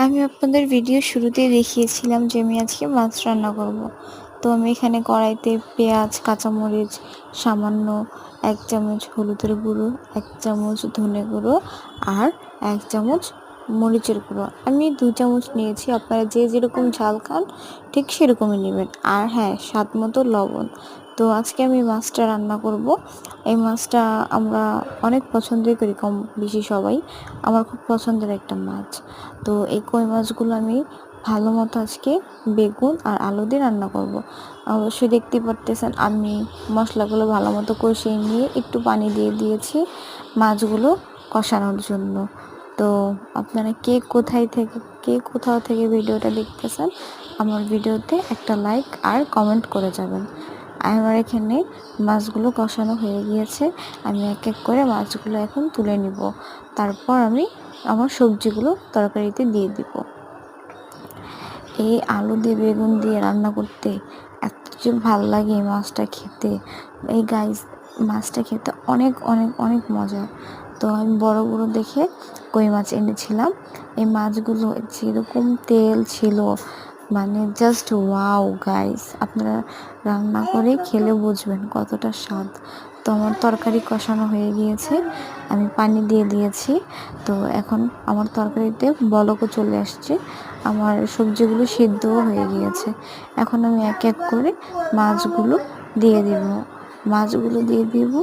আমি আপনাদের ভিডিও শুরুতেই দেখিয়েছিলাম যে আমি আজকে মাছ রান্না করব। তো আমি এখানে কড়াইতে পেঁয়াজ, কাঁচামরিচ, সামান্য 1 চামচ হলুদের গুঁড়ো, 1 চামচ ধনে গুঁড়ো আর 1 চামচ মরিচের গুঁড়ো। আমি 2 চামচ নিয়েছি, আপনারা যে যেরকম ঝাল খান ঠিক সেরকমই নেবেন। আর হ্যাঁ, স্বাদ মতো লবণ। তো আজকে আমি মাছটা রান্না করব। এই মাছটা আমরা অনেক পছন্দই করি, কম বেশি সবাই। আমার খুব পছন্দের একটা মাছ। তো এই কই মাছগুলো আমি ভালো মতো আজকে বেগুন আর আলু দিয়ে রান্না করব। অবশ্যই দেখতে পারতেছেন আমি মশলাগুলো ভালো মতো কষিয়ে নিয়ে একটু পানি দিয়ে দিয়েছি মাছগুলো কষানোর জন্য। তো আপনারা কোথাও থেকে ভিডিওটা দেখতেছেন, আমার ভিডিওতে একটা লাইক আর কমেন্ট করে যাবেন। আমার এখানে মাছগুলো কষানো হয়ে গিয়েছে, আমি এক এক করে মাছগুলো এখন তুলে নিব। তারপর আমি আমার সবজিগুলো তরকারিতে দিয়ে দিব। এই আলু দিয়ে বেগুন দিয়ে রান্না করতে এত যে ভাল লাগে এই মাছটা খেতে। এই গাইস, মাছটা খেতে অনেক অনেক অনেক মজা। তো আমি বড় বড় দেখে কই মাছ এনেছিলাম। এই মাছগুলো যেরকম তেল ছিল, মানে জাস্ট ওয়াও গাইস, আপনারা রান্না করে খেলে বুঝবেন কতটা স্বাদ। তো আমার তরকারি কষানো হয়ে গিয়েছে, আমি পানি দিয়ে দিয়েছি। তো এখন আমার তরকারিতে বলকও চলে আসছে, আমার সবজিগুলো সিদ্ধও হয়ে গিয়েছে। এখন আমি এক এক করে মাছগুলো দিয়ে দিব।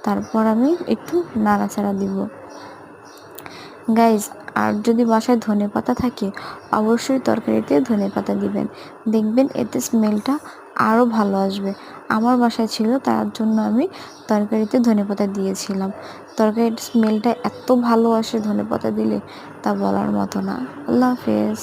তারপর আমি একটু নাড়াচাড়া দিব গাইস। আর যদি বাসায় ধনেপাতা থাকে অবশ্যই তরকারিতে ধনেপাতা দিবেন, দেখবেন এতে স্মেলটা আরও ভালো আসবে। আমার বাসায় ছিল, তার জন্য আমি তরকারিতে ধনেপাতা দিয়েছিলাম। তরকারির স্মেলটা এত ভালো আসে ধনেপাতা দিলে, তা বলার মতো না। আল্লাহ হাফেজ।